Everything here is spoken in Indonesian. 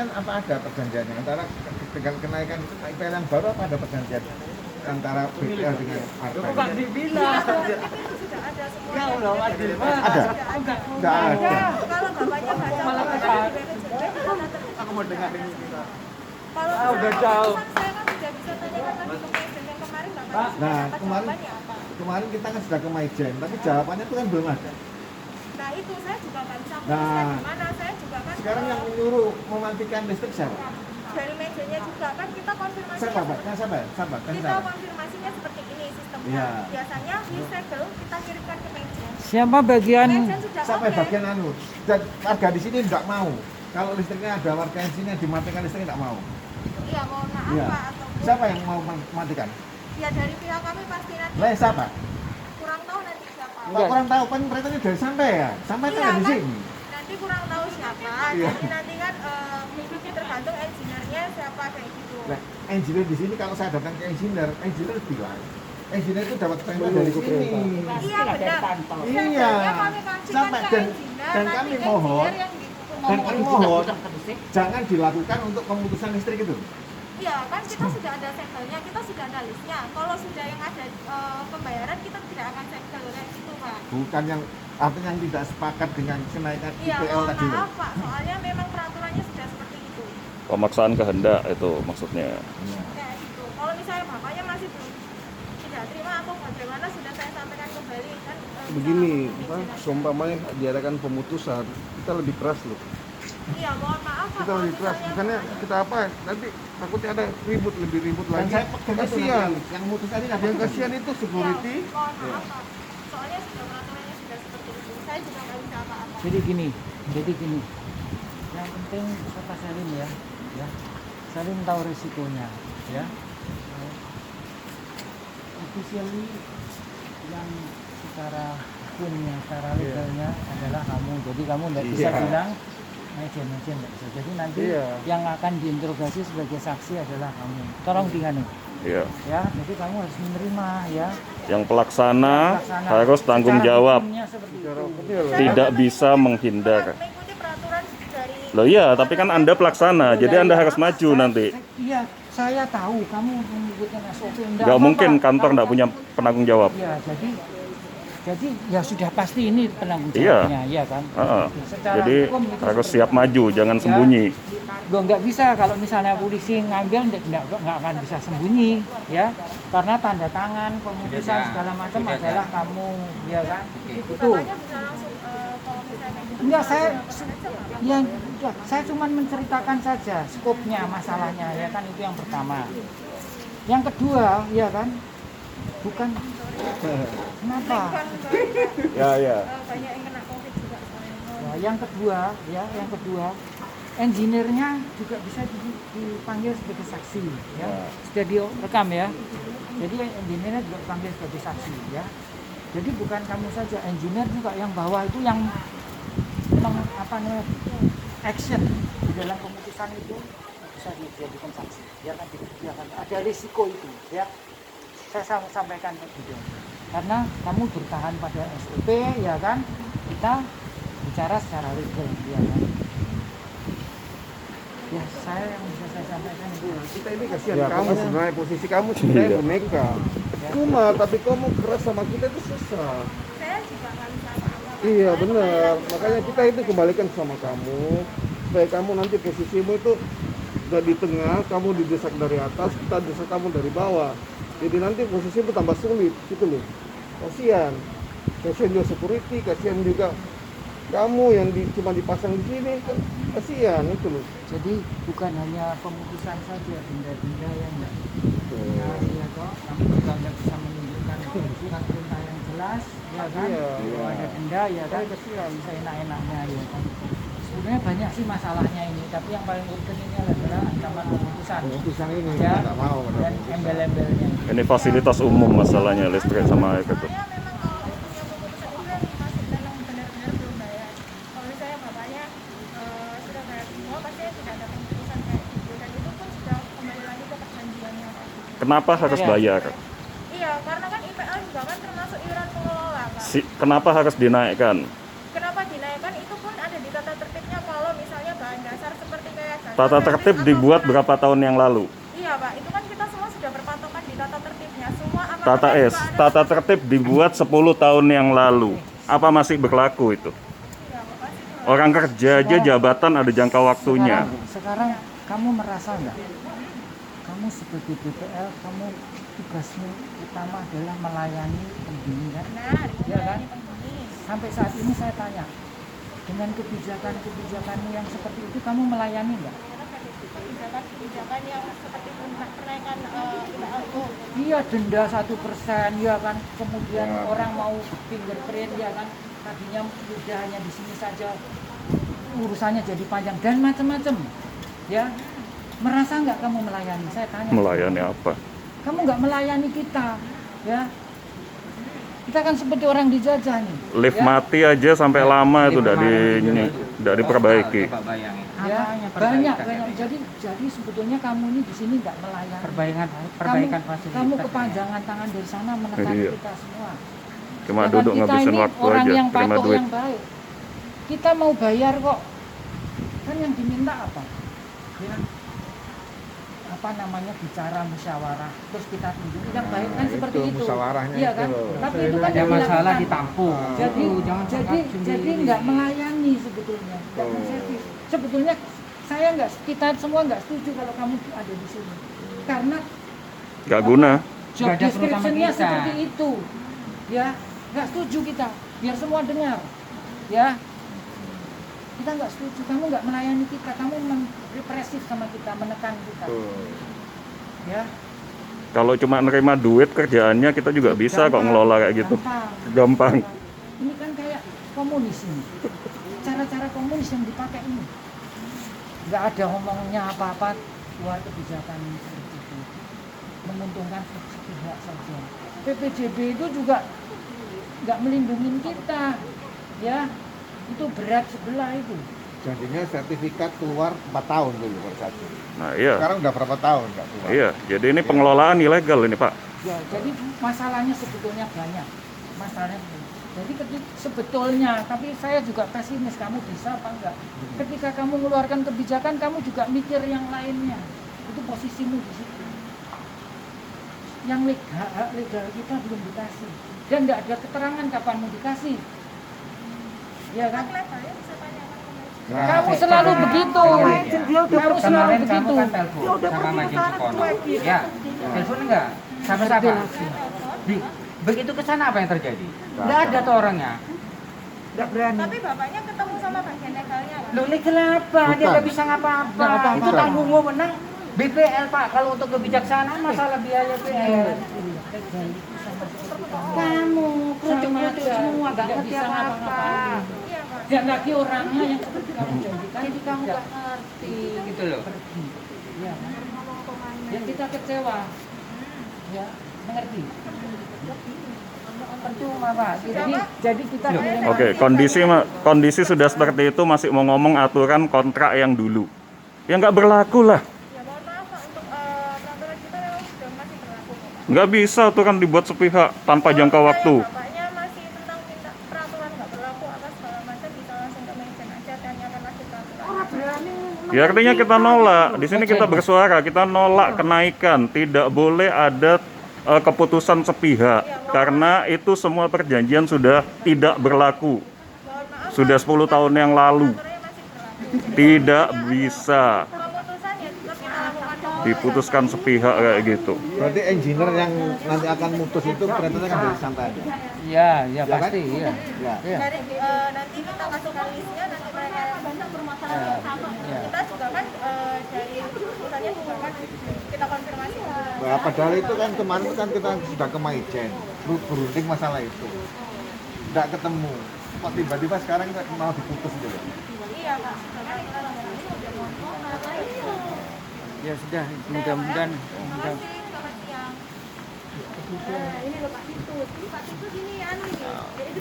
PLN apa ada perjanjiannya antara dengan kenaikan PLN baru apa ada perjanjian antara BPL dengan partai? Bukan dibilang. Sudah ada semua. Ya Allah, adil. Ada? Enggak ada. Kalau bapaknya baca Malah di ketawa. BPJS, kita data. Aku mau dengar ini. Kalau Ah, udah misalnya jauh. keputusan saya kan sudah bisa tanyakan lagi ke Presiden yang kemarin nggak Pak. kan Nah, dapat kemarin- jawabannya apa. Kemarin kita kan sudah ke Maijen, tapi jawabannya itu kan belum ada. Nah itu saya juga nggak bisa Nah. memutuskan gimana, saya juga kan Sekarang yang menyuruh mematikan listrik siapa? dari mejanya juga kan kita konfirmasi. Siapa, Pak? Nah, sabar. Kita konfirmasinya seperti ini sistemnya. Iya. Biasanya disegel kita kirimkan ke meja. Siapa bagian Meja sudah Sampai oke. bagian anu. Dan warga di sini tidak mau. Kalau listriknya ada warga di sini yang dimatikan listriknya tidak mau. Iya mohon maaf Iya. Pak ataupun Siapa yang mau matikan? ya dari pihak kami pasti nanti Lah siapa? kurang tahu nanti siapa. Pak kurang tahu kan perintahnya dari sampai ya. Sampai Iya, kan di kan? sini. Nanti kurang tahu siapa. Iya. Jadi nanti kan tergantung engineer-nya siapa kayak gitu. Nah, engineer di sini kalau saya datang ke engineer bilang, engineer itu dapat perintah dari sini. Iya benar. Iya. Sebenarnya kami kasihkan Sampai ke dan engineer, dan nanti kami engineer mohon yang gitu. dan kami mohon jangan dilakukan untuk pemutusan listrik itu. Iya kan kita sudah ada segelnya, kita sudah ada listnya. Kalau sudah yang ada pembayaran kita tidak akan segel kayak gitu Pak. Bukan yang artinya yang tidak sepakat dengan kenaikan Iya IPL mohon tadi. maaf Pak, soalnya memang peraturannya sudah seperti itu. Pemaksaan kehendak itu maksudnya. Kayak gitu. Kalau misalnya bapaknya masih belum tidak terima atau bagaimana sudah saya sampaikan kembali kan. Begini, bisa Pak, seumpamanya diadakan pemutusan, kita lebih keras loh. Iya mohon maaf Pak. Kita kalau lebih keras, misalnya- bukannya kita apa? Nanti takutnya ada lebih ribut Dan lagi. saya pegang itu Kasihan, nanti yang mutus tadi yang kasihan itu security. Iya, mohon maaf Pak. Soalnya sudah peraturannya sudah seperti itu. Saya juga nggak bisa apa-apa. Jadi gini. Yang penting kata Salim ya. Salim tahu risikonya, ya. Officially yang secara hukumnya, secara legalnya adalah kamu. Jadi kamu tidak bisa Iya. bilang mejen tidak bisa. Jadi nanti Iya. yang akan diinterogasi sebagai saksi adalah kamu. Tolong diganu. Iya. Ya, jadi kamu harus menerima ya. Yang pelaksana Pelaksana. harus tanggung Secara jawab, hukumnya seperti itu. tidak bisa menghindar. Mengikuti peraturan dari Loh iya, tapi kan Anda pelaksana, jadi Anda harus maju nanti. Iya, saya tahu kamu mengikuti SOP. Nggak mungkin kantor nggak punya penanggung jawab. Ya, jadi ya sudah pasti ini penanggung Iya. jawabnya, ya kan? Heeh. Secara Jadi hukum itu harus seperti siap itu. maju, jangan Ya. sembunyi. Loh, nggak bisa kalau misalnya polisi ngambil nggak akan bisa sembunyi, ya. Karena tanda tangan, pemutusan segala macam adalah kamu, ya kan? Itu. bapaknya bisa langsung kalau misalnya gitu. Enggak, saya langsung aja, Pak. ya udah, saya cuma menceritakan saja skopnya masalahnya, ya kan, itu yang pertama. Yang kedua, ya kan, bukan kenapa? Ya, ya. Banyak yang kena COVID juga soalnya. Ya, yang kedua, engineer-nya juga bisa dipanggil sebagai saksi, ya. Sudah direkam ya. Jadi engineer-nya juga dipanggil sebagai saksi, ya. Jadi bukan kamu saja, engineer juga yang bawah itu yang action di dalam pemutusan itu bisa dijadikan saksi, ya kan, ada risiko itu, ya. Saya sampaikan begitu. Karena kamu bertahan pada SOP, ya kan, kita bicara secara legal, ya kan. Ya, saya yang bisa saya sampaikan itu. Kita ini kasihan Ya, kamu pokoknya- sebenarnya, posisi kamu sebenarnya Iya. boneka. Cuma tapi kamu keras sama kita itu susah. Saya juga nggak bisa apa-apa. Iya benar, makanya kita itu kembalikan sama kamu supaya kamu nanti posisimu itu udah di tengah, kamu didesak dari atas, kita desak kamu dari bawah. Jadi nanti posisimu tambah sulit, gitu loh. Kasihan juga security, kasihan juga kamu yang cuma dipasang di sini, kan kasihan itu loh. Jadi bukan hanya pemutusan saja, benda-benda yang enggak. Ya toh, kamu juga nggak bisa menunjukkan surat perintah yang jelas, ya kan? Iya, Kalau ada denda, ya kan? Bisa enak-enaknya, ya kan? Sebenarnya banyak sih masalahnya ini, tapi yang paling urgent ini adalah ancaman pemutusan. Pemutusan ini Ya, nggak mau. dan embel-embelnya. Ini fasilitas umum masalahnya, listrik sama air itu. Soalnya memang kalau punya pemutusan itu yang masih memang benar-benar belum bayar. Kalau misalnya bapaknya sudah bayar semua, pasti tidak ada pemutusan kayak gitu. Dan itu pun sudah kembali lagi ke perjanjiannya. Kenapa harus Iya. bayar? Iya, karena kan IPL juga kan termasuk iuran pengelola, Pak. Kenapa harus dinaikkan? Kenapa dinaikkan itu pun ada di tata tertibnya kalau misalnya bahan dasar seperti kayak Tata tertib dibuat berapa tahun yang lalu? Iya Pak, itu kan kita semua sudah berpatokan di tata tertibnya. Semua Tata apartemen S, juga ada. tata tertib dibuat 10 tahun yang lalu. Apa masih berlaku itu? Iya Pak, pasti. Orang kerja aja jabatan ada jangka waktunya. Sekarang kamu merasa nggak? Kamu sebagai BPL, kamu tugasmu utama adalah melayani penghuni kan? Benar, Iya kan? ini penghuni. Sampai saat ini saya tanya, dengan kebijakan-kebijakanmu yang seperti itu kamu melayani nggak? Kebijakan-kebijakan yang seperti kenaikan IPLU. Iya, denda 1%, ya kan. Kemudian orang mau fingerprint, ya kan. Tadinya udah hanya di sini saja, urusannya jadi panjang dan macam-macam. Ya, merasa nggak kamu melayani? Saya tanya. Melayani apa? Kamu nggak melayani kita, ya. Kita kan seperti orang dijajah nih. Lift ya. mati aja sampai lama itu udah diperbaiki. Coba bayangin. Ya, Apanya banyak. perbaikan? Jadi sebetulnya kamu ini di sini nggak melayani. Perbaikan fasilitas. Kamu kepanjangan tangan dari sana menekan Iya. kita semua. Cuma Ya kan, duduk kita ngabisin ini waktu orang aja, yang terima patuh, duit. yang baik. Kita mau bayar kok. Kan yang diminta apa? Ya, apa namanya, bicara musyawarah, terus kita tunjuk yang baik kan Nah, seperti itu itu. musyawarahnya Iya itu kan? loh. Tapi itu kan Ada yang masalah dilakukan. ditampung. Jadi Itu jangan tangkap sendiri. jadi nggak melayani sebetulnya, nggak menservis. Sebetulnya saya nggak, kita semua nggak setuju kalau kamu ada di sini, karena Gak guna. job Nggak ada description-nya terutama kita. seperti itu, ya nggak setuju kita, biar semua dengar, ya kita nggak setuju, kamu nggak melayani kita, kamu represif sama kita, menekan kita, ya. Kalau cuma nerima duit kerjaannya kita juga bisa kok ngelola kayak gitu. Gampang. Ini kan kayak komunis ini, cara-cara komunis yang dipakai ini, nggak ada ngomongnya apa-apa luar kebijakan seperti itu, menguntungkan sepihak saja. PPJB itu juga nggak melindungi kita, ya itu berat sebelah itu. Jadinya sertifikat keluar 4 tahun dulu per satu. Nah iya, Sekarang udah berapa tahun nggak keluar? iya. Jadi ini pengelolaan ilegal ini Pak. Ya, jadi masalahnya sebetulnya banyak. Masalahnya banyak. Jadi sebetulnya, tapi saya juga pesimis, kamu bisa apa enggak? Ketika kamu mengeluarkan kebijakan, kamu juga mikir yang lainnya. Itu posisimu di situ. Yang hak legal kita belum dikasih. Dan nggak ada keterangan kapan mau dikasih. Ya kan? Levelnya bisa tanyakan ke manajemen. Nah, Kamu selalu begitu. Kamu selalu Kemarin begitu. kamu kan telepon sama Majin Sukono. Ya, telepon enggak? Sama siapa? Begitu ke sana apa yang terjadi? Enggak ada tuh orangnya. Nggak berani. Tapi bapaknya ketemu sama bagian legalnya Pak. Loh, legal apa? Dia Bukan. nggak bisa ngapa-apa. Nggak apa-apa. Itu tanggung wewenang BPL Pak. Kalau untuk kebijaksanaan masalah biaya BPL. Kamu kerucuk-kerucuk semua, nggak ngerti bisa apa-apa. ngapa-ngapain. Iya Pak. Dan lagi orangnya yang seperti kamu janjikan. Jadi kamu tidak nggak ngerti gitu loh. pergi. Ya, kan? Ngomong komandan. Yang kita kecewa. Ya, mengerti. Percuma Pak. Jadi kita Oke, kondisi sudah seperti itu masih mau ngomong aturan kontrak yang dulu. Ya nggak berlaku lah. Ya mohon maaf Pak, untuk peraturan kita memang sudah masih berlaku Pak. Nggak bisa aturan dibuat sepihak tanpa jangka Kalau waktu. misalnya bapaknya masih tentang minta peraturan nggak berlaku apa segala macam, bisa langsung ke manajemen aja, tanyakan lagi peraturan. Ya artinya kita nolak. Di sini kita bersuara, kita nolak kenaikan. Tidak boleh ada keputusan sepihak karena itu semua perjanjian sudah tidak berlaku. Mohon maaf Sudah 10 tahun yang lalu. peraturannya masih berlaku. Tidak bisa Keputusan ya tetap kita lakukan dong. diputuskan sepihak kayak gitu. Berarti engineer yang nanti akan mutus itu perintahnya kan dari santai aja. Iya, iya kan? pasti, iya. Ya. Dari nanti kita kasihkan listnya, nanti mereka yang banyak bermasalah yang sama. Kita juga kan dari misalnya juga kan kita konfirmasi. Nah, padahal itu kan kemarin kan kita sudah ke Maijen, berunding masalah itu. Nggak ketemu. Kok tiba-tiba sekarang mau diputus gitu. Iya Pak. Karena kita Ya sudah, mudah-mudahan Terima kasih, selamat siang. Ini loh Pak Situ. Ini Pak Situ gini anu ini. Jadi itu